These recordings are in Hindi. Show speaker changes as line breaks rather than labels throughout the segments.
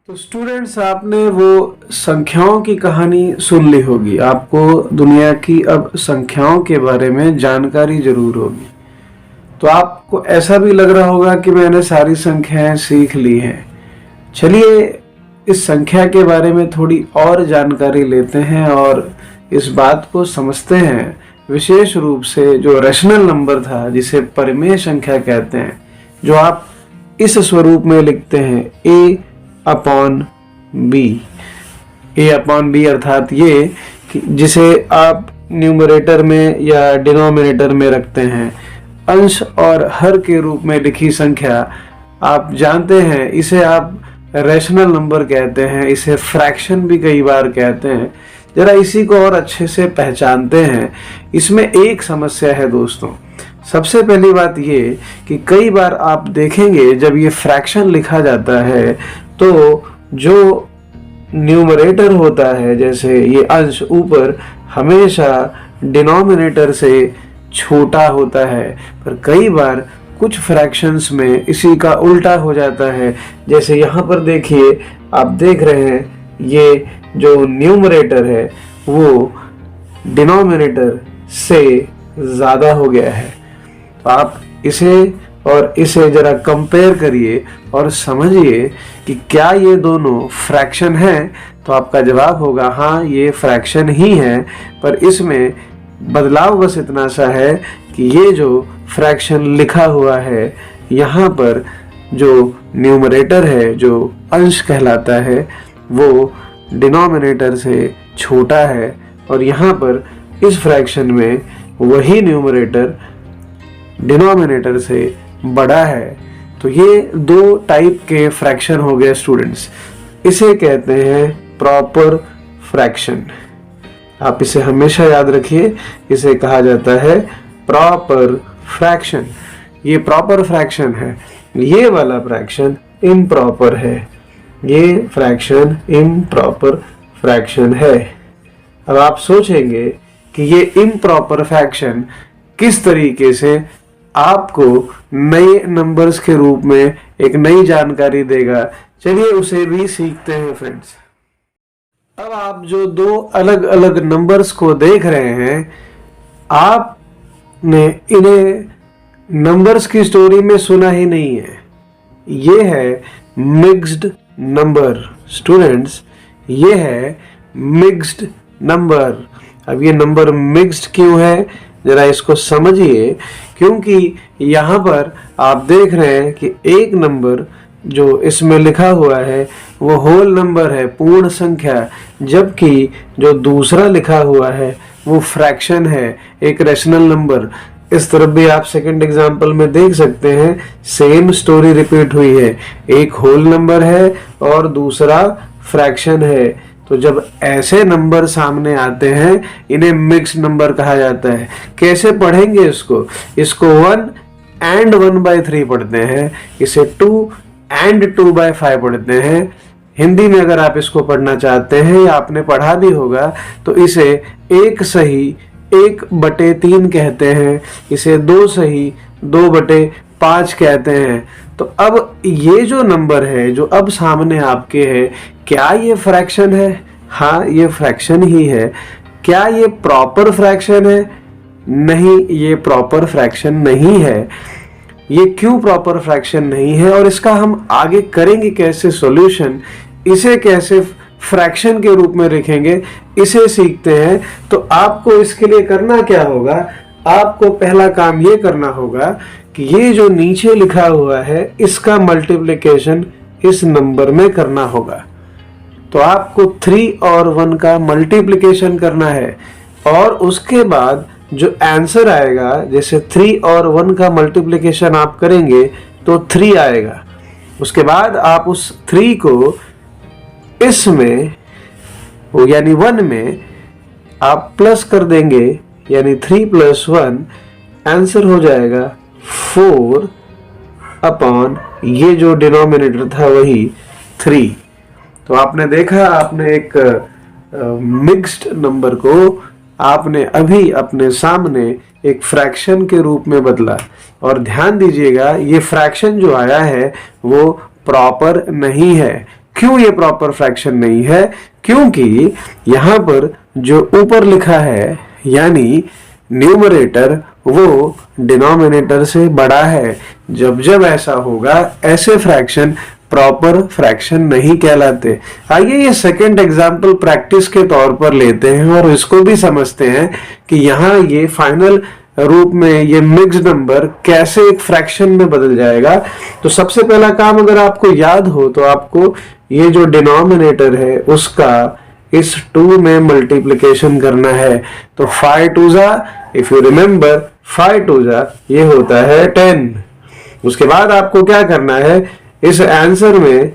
तो स्टूडेंट्स, आपने वो संख्याओं की कहानी सुन ली होगी। आपको दुनिया की अब संख्याओं के बारे में जानकारी जरूर होगी। तो आपको ऐसा भी लग रहा होगा कि मैंने सारी संख्याएं सीख ली हैं। चलिए इस संख्या के बारे में थोड़ी और जानकारी लेते हैं और इस बात को समझते हैं, विशेष रूप से जो रैशनल नंबर था, जिसे परिमेय संख्या कहते हैं, जो आप इस स्वरूप में लिखते हैं a upon B. A upon B अर्थात ये कि जिसे आप न्यूमरेटर में या डिनोमिनेटर में रखते हैं। अंश और हर के रूप में लिखी संख्या आप जानते हैं, इसे आप रैशनल नंबर कहते हैं, इसे फ्रैक्शन भी कई बार कहते हैं। जरा इसी को और अच्छे से पहचानते हैं। इसमें एक समस्या है दोस्तों। सबसे पहली बात ये कि कई बार आप देखेंगे जब ये फ्रैक्शन लिखा जाता है तो जो न्यूमरेटर होता है, जैसे ये अंश ऊपर, हमेशा डिनोमिनेटर से छोटा होता है। पर कई बार कुछ फ्रैक्शंस में इसी का उल्टा हो जाता है। जैसे यहाँ पर देखिए, आप देख रहे हैं ये जो न्यूमरेटर है वो डिनोमिनेटर से ज़्यादा हो गया है। तो आप इसे और इसे जरा कंपेयर करिए और समझिए कि क्या ये दोनों फ्रैक्शन हैं। तो आपका जवाब होगा हाँ, ये फ्रैक्शन ही है। पर इसमें बदलाव बस इतना सा है कि ये जो फ्रैक्शन लिखा हुआ है, यहाँ पर जो न्यूमरेटर है, जो अंश कहलाता है, वो डिनोमिनेटर से छोटा है और यहाँ पर इस फ्रैक्शन में वही न्यूमरेटर डिनोमिनेटर से बड़ा है। तो ये दो टाइप के फ्रैक्शन हो गए स्टूडेंट्स। इसे कहते हैं प्रॉपर फ्रैक्शन। आप इसे हमेशा याद रखिए, इसे कहा जाता है प्रॉपर फ्रैक्शन। ये प्रॉपर फ्रैक्शन है। ये वाला फ्रैक्शन इम्प्रॉपर है। ये फ्रैक्शन इम्प्रॉपर फ्रैक्शन है। अब आप सोचेंगे कि ये इम्प्रॉपर फ्रैक्शन किस तरीके से आपको नए नंबर्स के रूप में एक नई जानकारी देगा। चलिए उसे भी सीखते हैं फ्रेंड्स। अब आप जो दो अलग अलग नंबर्स को देख रहे हैं, आपने इन्हें नंबर्स की स्टोरी में सुना ही नहीं है। ये है मिक्स्ड नंबर स्टूडेंट्स, ये है मिक्स्ड नंबर। अब ये नंबर मिक्स्ड क्यों है, जरा इसको समझिए। क्योंकि यहाँ पर आप देख रहे हैं कि एक नंबर जो इसमें लिखा हुआ है वो होल नंबर है, पूर्ण संख्या, जबकि जो दूसरा लिखा हुआ है वो फ्रैक्शन है, एक रैशनल नंबर। इस तरफ भी आप सेकंड एग्जांपल में देख सकते हैं, सेम स्टोरी रिपीट हुई है। एक होल नंबर है और दूसरा फ्रैक्शन है। तो जब ऐसे नंबर सामने आते हैं, इन्हें मिक्स नंबर कहा जाता है। कैसे पढ़ेंगे इसको? इसको 1 and 1/3 पढ़ते हैं, इसे 2 and 2/5 पढ़ते हैं। हिंदी में अगर आप इसको पढ़ना चाहते हैं या आपने पढ़ा भी होगा तो इसे 1 सही 1/3 कहते हैं, इसे 2 सही 2/5 कहते हैं। तो अब ये जो नंबर है जो अब सामने आपके है, क्या ये फ्रैक्शन है? हाँ, ये फ्रैक्शन ही है। क्या ये प्रॉपर फ्रैक्शन है? नहीं, ये प्रॉपर फ्रैक्शन नहीं है। ये क्यों प्रॉपर फ्रैक्शन नहीं है और इसका हम आगे करेंगे कैसे सॉल्यूशन, इसे कैसे फ्रैक्शन के रूप में लिखेंगे, इसे सीखते हैं। तो आपको इसके लिए करना क्या होगा? आपको पहला काम ये करना होगा कि ये जो नीचे लिखा हुआ है इसका मल्टीप्लिकेशन इस नंबर में करना होगा। तो आपको 3 और 1 का मल्टीप्लिकेशन करना है और उसके बाद जो आंसर आएगा, जैसे 3 और 1 का मल्टीप्लिकेशन आप करेंगे तो 3 आएगा। उसके बाद आप उस 3 को इसमें यानी 1 में आप प्लस कर देंगे, यानी 3 + 1 आंसर हो जाएगा 4 अपॉन ये जो डिनोमिनेटर था वही 3। तो आपने देखा, आपने एक मिक्स्ड नंबर को आपने अभी अपने सामने एक फ्रैक्शन के रूप में बदला। और ध्यान दीजिएगा, ये फ्रैक्शन जो आया है वो प्रॉपर नहीं है। क्यों ये प्रॉपर फ्रैक्शन नहीं है? क्योंकि यहाँ पर जो ऊपर लिखा है यानी न्यूमरेटर वो डिनोमिनेटर से बड़ा है। जब जब ऐसा होगा ऐसे फ्रैक्शन प्रॉपर फ्रैक्शन नहीं कहलाते। आइए ये सेकंड एग्जांपल प्रैक्टिस के तौर पर लेते हैं और इसको भी समझते हैं कि यहाँ ये फाइनल रूप में ये मिक्स्ड नंबर कैसे एक फ्रैक्शन में बदल जाएगा। तो सबसे पहला काम अगर आपको याद हो तो आपको ये जो डिनोमिनेटर है उसका इस 2 में मल्टीप्लिकेशन करना है। तो 5 2 जा, इफ यू रिमेंबर 5 2 जा ये होता है 10। उसके बाद आपको क्या करना है, इस आंसर में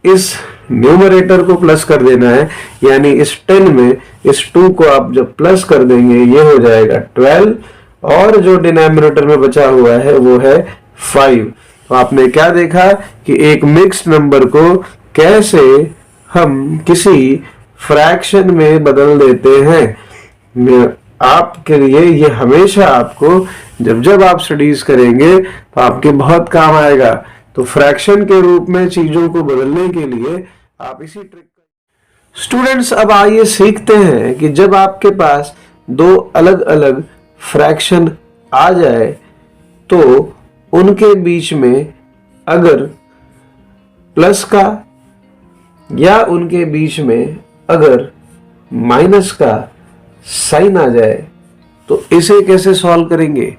इस न्यूमरेटर को प्लस कर देना है, यानी इस 10 में इस 2 को आप जब प्लस कर देंगे ये हो जाएगा 12 और जो डिनोमिनेटर में बचा हुआ है वो है 5। तो आपने क्या देखा कि एक मिक्स्ड नंबर को कैसे हम किसी फ्रैक्शन में बदल देते हैं। आपके लिए ये हमेशा आपको जब जब आप स्टडीज करेंगे तो आपके बहुत काम आएगा। तो फ्रैक्शन के रूप में चीजों को बदलने के लिए आप इसी ट्रिक। स्टूडेंट्स अब आइए सीखते हैं कि जब आपके पास दो अलग अलग फ्रैक्शन आ जाए तो उनके बीच में अगर प्लस का या उनके बीच में अगर माइनस का साइन आ जाए तो इसे कैसे सॉल्व करेंगे।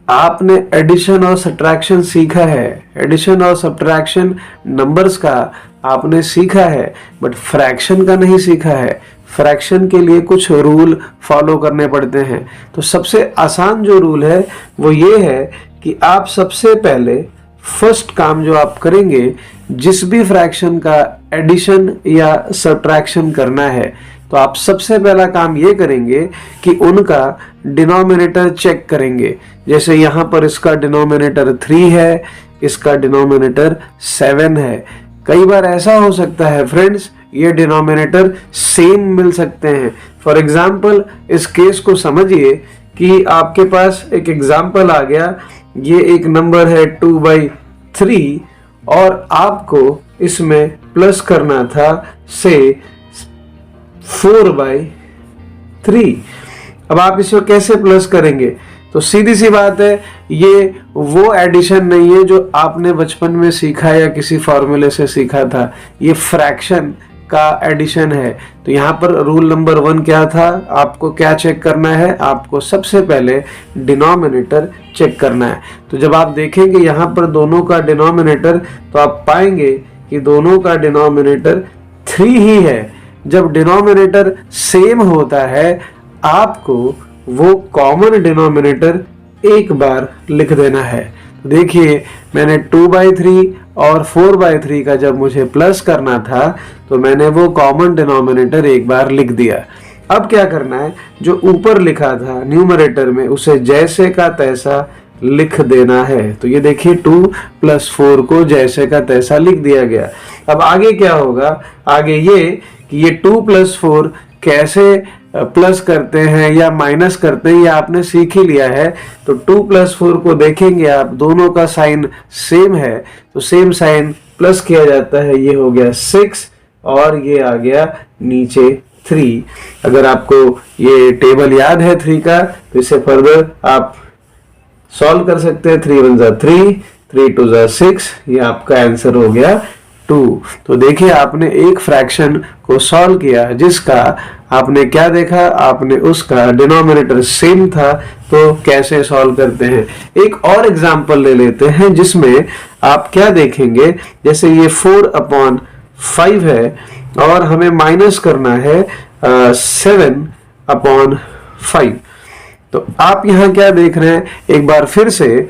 आपने एडिशन और सब्ट्रैक्शन सीखा है, एडिशन और सब्ट्रैक्शन नंबर्स का आपने सीखा है, बट फ्रैक्शन का नहीं सीखा है। फ्रैक्शन के लिए कुछ रूल फॉलो करने पड़ते हैं। तो सबसे आसान जो रूल है वो ये है कि आप सबसे पहले फर्स्ट काम जो आप करेंगे, जिस भी फ्रैक्शन का एडिशन या सब्ट्रैक्शन करना है तो आप सबसे पहला काम ये करेंगे कि उनका डिनोमिनेटर चेक करेंगे। जैसे यहाँ पर इसका डिनोमिनेटर 3 है, इसका डिनोमिनेटर 7 है। कई बार ऐसा हो सकता है फ्रेंड्स ये डिनोमिनेटर सेम मिल सकते हैं। फॉर एग्जाम्पल इस केस को समझिए कि आपके पास एक एग्जाम्पल आ गया, ये एक नंबर है 2/3 और आपको इसमें प्लस करना था से 4/3। अब आप इसको कैसे प्लस करेंगे? तो सीधी सी बात है, ये वो एडिशन नहीं है जो आपने बचपन में सीखा या किसी फॉर्मूले से सीखा था, ये फ्रैक्शन का एडिशन है। तो यहाँ पर रूल नंबर 1 क्या था, आपको क्या चेक करना है, आपको सबसे पहले डिनोमिनेटर चेक करना है। तो जब आप देखेंगे यहाँ पर दोनों का डिनोमिनेटर तो आप पाएंगे कि दोनों का डिनोमिनेटर 3 ही है। जब डिनोमिनेटर सेम होता है आपको वो कॉमन डिनोमिनेटर एक बार लिख देना है। देखिए मैंने 2/3 और 4/3 का जब मुझे प्लस करना था तो मैंने वो कॉमन डिनोमिनेटर एक बार लिख दिया। अब क्या करना है, जो ऊपर लिखा था न्यूमरेटर में उसे जैसे का तैसा लिख देना है। तो ये देखिए 2 + 4 को जैसे का तैसा लिख दिया गया। अब आगे क्या होगा, आगे ये कि ये 2 + 4 कैसे प्लस करते हैं या माइनस करते हैं ये आपने सीख ही लिया है। तो 2 + 4 को देखेंगे आप, दोनों का साइन सेम है तो सेम साइन प्लस किया जाता है। ये हो गया 6 और ये आ गया नीचे 3। अगर आपको ये टेबल याद है 3 का तो इसे फर्दर आप सॉल्व कर सकते हैं। 3 × 1 = 3, 3 × 2 = 6, ये आपका आंसर हो गया 2। तो देखिए आपने एक फ्रैक्शन को सॉल्व किया जिसका आपने क्या देखा, आपने उसका डिनोमिनेटर सेम था। तो कैसे सॉल्व करते हैं, एक और एग्जांपल ले लेते हैं जिसमें आप क्या देखेंगे, जैसे ये 4/5 है और हमें माइनस करना है 7/5। तो आप यहाँ क्या देख रहे हैं, एक बार फिर से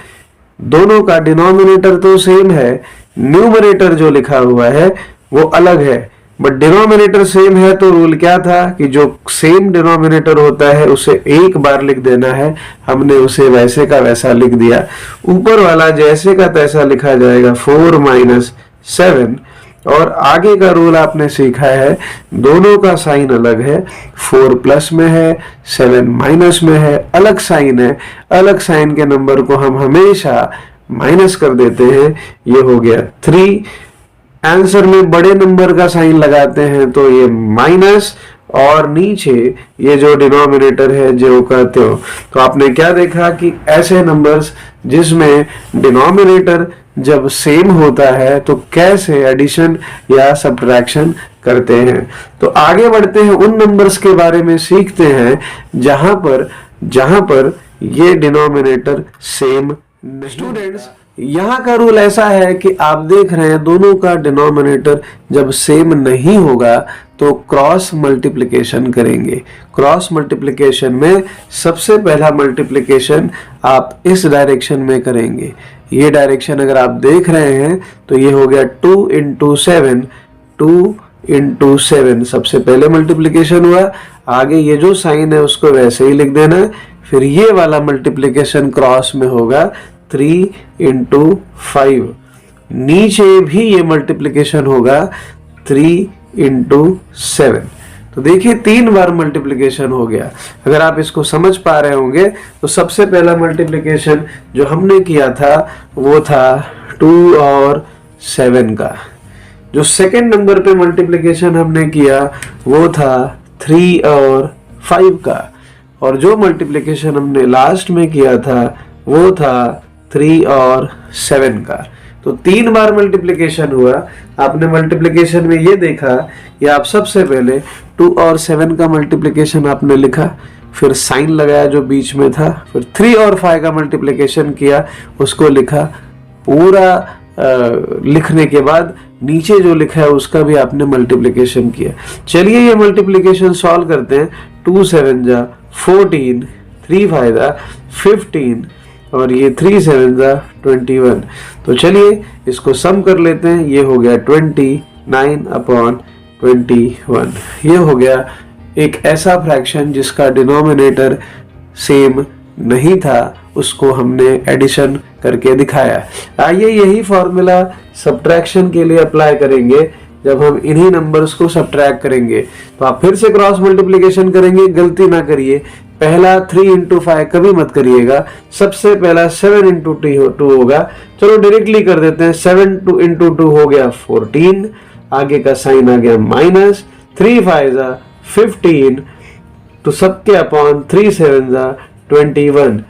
दोनों का डिनोमिनेटर तो सेम है, न्यूमरेटर जो लिखा हुआ है वो अलग है, बट डिनोमिनेटर सेम है। तो रूल क्या था कि जो सेम डिनोमिनेटर होता है उसे एक बार लिख देना है। हमने उसे वैसे का वैसा लिख दिया। ऊपर वाला जैसे का तैसा लिखा जाएगा 4 - 7। और आगे का रूल आपने सीखा है, दोनों का साइन अलग है, 4 प्लस में है, 7 माइनस में है, अलग साइन है। अलग साइन के नंबर को हम हमेशा माइनस कर देते हैं। ये हो गया 3 आंसर में बड़े नंबर का साइन लगाते हैं तो ये माइनस, और नीचे ये जो डिनोमिनेटर है जो कहते हो। तो आपने क्या देखा कि ऐसे नंबर्स जिसमें डिनोमिनेटर जब सेम होता है तो कैसे एडिशन या सब्ट्रैक्शन करते हैं। तो आगे बढ़ते हैं, उन नंबर्स के बारे में सीखते हैं जहां पर ये डिनोमिनेटर सेम। स्टूडेंट्स, यहाँ का रूल ऐसा है कि आप देख रहे हैं दोनों का डिनोमिनेटर जब सेम नहीं होगा तो क्रॉस मल्टीप्लिकेशन करेंगे। क्रॉस मल्टीप्लिकेशन में सबसे पहला मल्टीप्लिकेशन आप इस डायरेक्शन में करेंगे। ये डायरेक्शन अगर आप देख रहे हैं तो ये हो गया 2 इंटू 7, 2 इंटू 7 सबसे पहले मल्टीप्लिकेशन हुआ। आगे ये जो साइन है उसको वैसे ही लिख देना है। फिर ये वाला मल्टीप्लिकेशन क्रॉस में होगा 3 इंटू 5। नीचे भी ये मल्टीप्लिकेशन होगा 3 इंटू 7। तो देखिए 3 बार मल्टीप्लिकेशन हो गया। अगर आप इसको समझ पा रहे होंगे तो सबसे पहला मल्टीप्लिकेशन जो हमने किया था वो था 2 और 7 का। जो सेकंड नंबर पे मल्टीप्लिकेशन हमने किया वो था 3 और 5 का। और जो मल्टीप्लिकेशन हमने लास्ट में किया था वो था 3 और 7 का। तो 3 बार मल्टीप्लिकेशन हुआ। आपने मल्टीप्लिकेशन में ये देखा कि आप सबसे पहले 2 और 7 का मल्टीप्लिकेशन आपने लिखा, फिर साइन लगाया जो बीच में था, फिर 3 और 5 का मल्टीप्लिकेशन किया, उसको लिखा। पूरा लिखने के बाद नीचे जो लिखा है उसका भी आपने मल्टीप्लिकेशन किया। चलिए ये मल्टीप्लिकेशन सॉल्व करते हैं। 2 7 जा 14, 3 5 जा 15 और ये 3 7 जा 21। तो चलिए इसको सम कर लेते हैं। ये हो गया 29 अपॉन 21। ये हो गया एक ऐसा फ्रैक्शन जिसका डिनोमिनेटर सेम नहीं था, उसको हमने एडिशन करके दिखाया। आइए यही फॉर्मूला सब्ट्रैक्शन के लिए अप्लाई करेंगे। जब हम इन्हीं नंबर्स को सब्ट्रैक्ट करेंगे तो आप फिर से क्रॉस मल्टीप्लिकेशन करेंगे। गलती ना करिए, पहला 3 इंटू 5 कभी मत करिएगा। सबसे पहला 7 इंटू 2 होगा। चलो डायरेक्टली कर देते हैं। 7 इंटू 2 हो गया 14, आगे का साइन आ गया माइनस, 3 5 जा 15, तो सबके अपॉन 3 7 जा 21।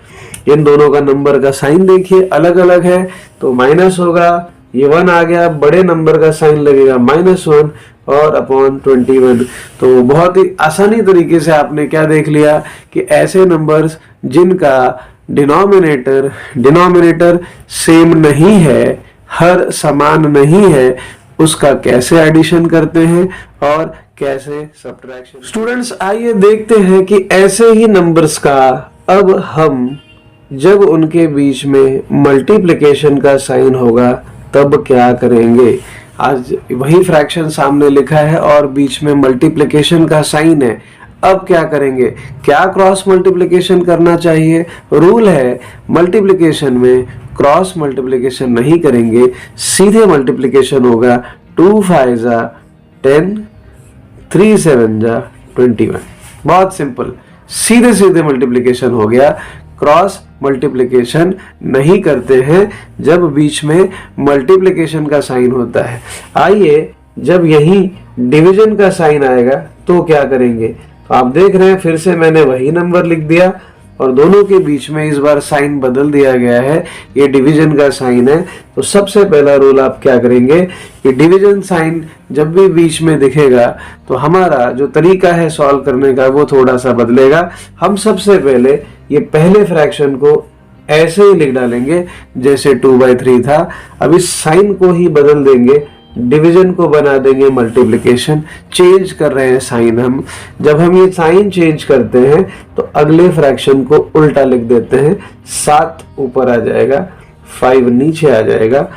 इन दोनों का नंबर का साइन देखिए अलग अलग है तो माइनस होगा। ये 1 आ गया, बड़े नंबर का साइन लगेगा -1 और अपॉन 21। तो बहुत ही आसानी तरीके से आपने क्या देख लिया कि ऐसे नंबर्स जिनका डिनोमिनेटर सेम नहीं है, हर समान नहीं है, उसका कैसे एडिशन करते हैं और कैसे सब्ट्रैक्शन। स्टूडेंट्स, आइए देखते हैं कि ऐसे ही नंबर्स का अब हम जब उनके बीच में मल्टीप्लिकेशन का साइन होगा तब क्या करेंगे। आज वही फ्रैक्शन सामने लिखा है और बीच में मल्टीप्लिकेशन का साइन है। अब क्या करेंगे, क्या क्रॉस मल्टीप्लिकेशन करना चाहिए। रूल है मल्टीप्लिकेशन में क्रॉस मल्टीप्लिकेशन नहीं करेंगे, सीधे मल्टीप्लिकेशन होगा। 2 5 जा 10, 3 7 जा 21। बहुत सिंपल, सीधे सीधे मल्टीप्लिकेशन हो गया। क्रॉस मल्टीप्लिकेशन नहीं करते हैं जब बीच में मल्टीप्लिकेशन का साइन होता है। आइए जब यही डिवीजन का साइन आएगा तो क्या करेंगे। तो आप देख रहे हैं फिर से मैंने वही नंबर लिख दिया और दोनों के बीच में इस बार साइन बदल दिया गया है। ये डिवीजन का साइन है। तो सबसे पहला रूल आप क्या करेंगे कि डिवीजन साइन जब भी बीच में दिखेगा तो हमारा जो तरीका है सॉल्व करने का वो थोड़ा सा बदलेगा। हम सबसे पहले ये पहले फ्रैक्शन को ऐसे ही लिख डालेंगे जैसे 2/3 था। अब इस साइन को ही बदल देंगे, डिवीजन को बना देंगे मल्टीप्लिकेशन। चेंज कर रहे हैं साइन हम। जब हम ये साइन चेंज करते हैं तो अगले फ्रैक्शन को उल्टा लिख देते हैं। 7 ऊपर आ जाएगा, 5 नीचे आ जाएगा।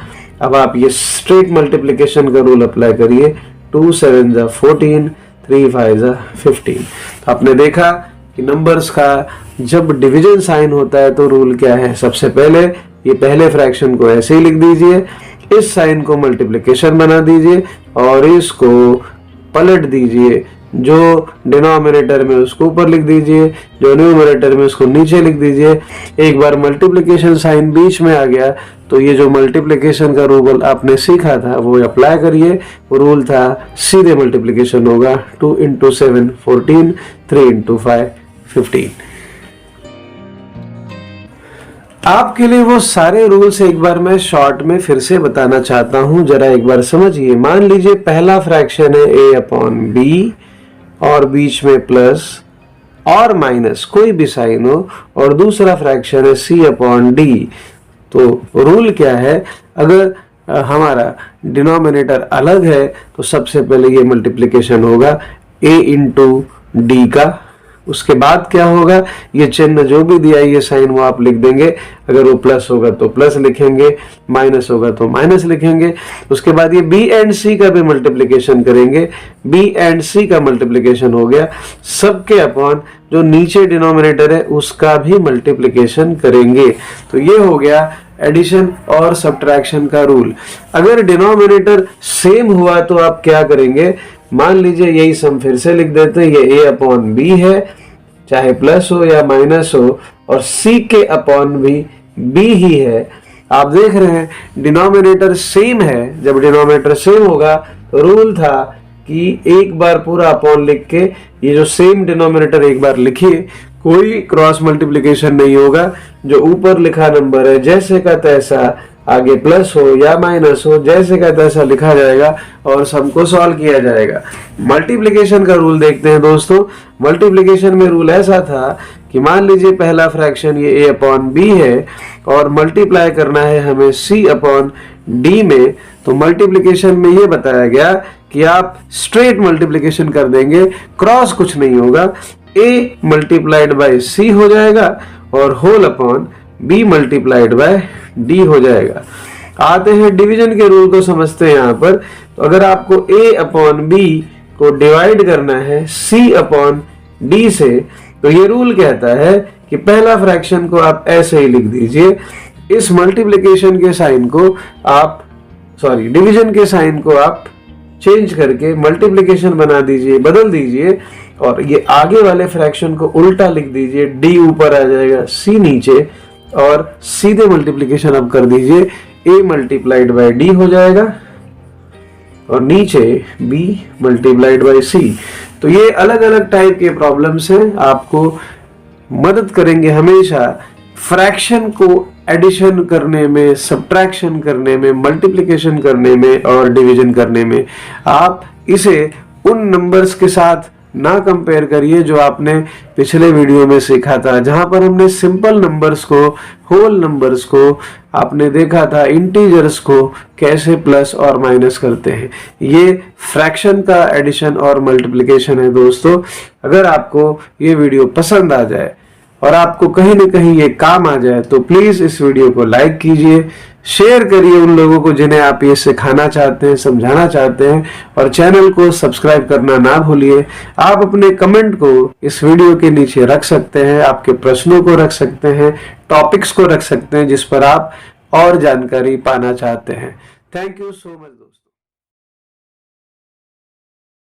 अब आप ये स्ट्रेट मल्टीप्लिकेशन का रूल अप्लाई करिए। 2 7 जा 14, 3 5 जा 15। तो आपने देखा कि नंबर्स का जब डिवीजन साइन होता है तो रूल क्या है। सबसे पहले ये पहले फ्रैक्शन को ऐसे ही लिख दीजिए, इस साइन को मल्टीप्लिकेशन बना दीजिए और इसको पलट दीजिए जो डिनोमिनेटर में उसको ऊपर लिख दीजिए, जो न्यूमरेटर में उसको नीचे लिख दीजिए। एक बार मल्टीप्लिकेशन साइन बीच में आ गया तो ये जो मल्टीप्लिकेशन का रूल आपने सीखा था वो अप्लाई करिए। वो रूल था सीधे मल्टीप्लिकेशन होगा, 2 × 7 14, 3 × 5 15। आपके लिए वो सारे रूल्स एक बार मैं शॉर्ट में फिर से बताना चाहता हूं, जरा एक बार समझिए। मान लीजिए पहला फ्रैक्शन है a/b और बीच में प्लस और माइनस कोई भी साइन हो, और दूसरा फ्रैक्शन है c/d। तो रूल क्या है, अगर हमारा डिनोमिनेटर अलग है तो सबसे पहले ये मल्टीप्लिकेशन होगा a × d का। उसके बाद क्या होगा, ये चिन्ह जो भी दिया है ये साइन वो आप लिख देंगे। अगर वो प्लस होगा तो प्लस लिखेंगे, माइनस होगा तो माइनस लिखेंगे। उसके बाद ये b एंड c का भी मल्टीप्लिकेशन करेंगे। b एंड c का मल्टीप्लिकेशन हो गया, सबके अपॉन जो नीचे डिनोमिनेटर है उसका भी मल्टीप्लिकेशन करेंगे। तो ये हो गया एडिशन और सब्ट्रैक्शन का रूल। अगर डिनोमिनेटर सेम हुआ तो आप क्या करेंगे, मान लीजिए यही सम फिर से लिख देते हैं, ये a/b है, चाहे प्लस हो या माइनस हो, और c के अपॉन भी b ही है। आप देख रहे हैं डिनोमिनेटर सेम है। जब डिनोमिनेटर सेम होगा तो रूल था कि एक बार पूरा अपॉन लिख के ये जो सेम डिनोमिनेटर एक बार लिखिए, कोई क्रॉस मल्टीप्लिकेशन नहीं होगा। जो ऊपर लिखा नंबर है जैसे का तैसा, आगे प्लस हो या माइनस हो, जैसे का तैसा लिखा जाएगा और सम को सॉल्व किया जाएगा। मल्टीप्लिकेशन का रूल देखते हैं दोस्तों। मल्टीप्लिकेशन में रूल ऐसा था कि मान लीजिए पहला फ्रैक्शन ये a/b है और मल्टीप्लाई करना है हमें c/d में। तो मल्टीप्लिकेशन में ये बताया गया कि आप स्ट्रेट मल्टीप्लिकेशन कर देंगे, क्रॉस कुछ नहीं होगा। a मल्टीप्लाइड बाय c हो जाएगा और whole upon b multiplied by d हो जाएगा। आते हैं डिवीजन के रूल को समझते हैं यहाँ पर। तो अगर आपको a/b को डिवाइड करना है c/d से, तो ये रूल कहता है कि पहला फ्रैक्शन को आप ऐसे ही लिख दीजिए। इस मल्टीप्लिकेशन के साइन को आप डिवीजन के साइन को आप चेंज करके मल्टीप्लिकेशन बना दीजिए, बदल दीजिए, और ये आगे वाले फ्रैक्शन को उल्टा लिख दीजिए। d ऊपर आ जाएगा, c नीचे, और सीधे मल्टीप्लिकेशन अब कर दीजिए। a मल्टीप्लाइड बाय d हो जाएगा और नीचे b मल्टीप्लाइड बाय c। तो ये अलग अलग टाइप के प्रॉब्लम्स हैं, आपको मदद करेंगे हमेशा फ्रैक्शन को एडिशन करने में, सब्ट्रैक्शन करने में, मल्टीप्लिकेशन करने में और डिवीजन करने में। आप इसे उन नंबर्स के साथ ना कंपेयर करिए जो आपने पिछले वीडियो में सीखा था, जहां पर हमने सिंपल नंबर्स को, होल नंबर्स को, आपने देखा था इंटीजर्स को कैसे प्लस और माइनस करते हैं। ये फ्रैक्शन का एडिशन और मल्टीप्लिकेशन है दोस्तों। अगर आपको ये वीडियो पसंद आ जाए और आपको कहीं न कहीं ये काम आ जाए तो प्लीज इस वीडियो को लाइक कीजिए, शेयर करिए उन लोगों को जिन्हें आप ये सिखाना चाहते हैं, समझाना चाहते हैं, और चैनल को सब्सक्राइब करना ना भूलिए। आप अपने कमेंट को इस वीडियो के नीचे रख सकते हैं, आपके प्रश्नों को रख सकते हैं, टॉपिक्स को रख सकते हैं जिस पर आप और जानकारी पाना चाहते हैं। Thank you so much.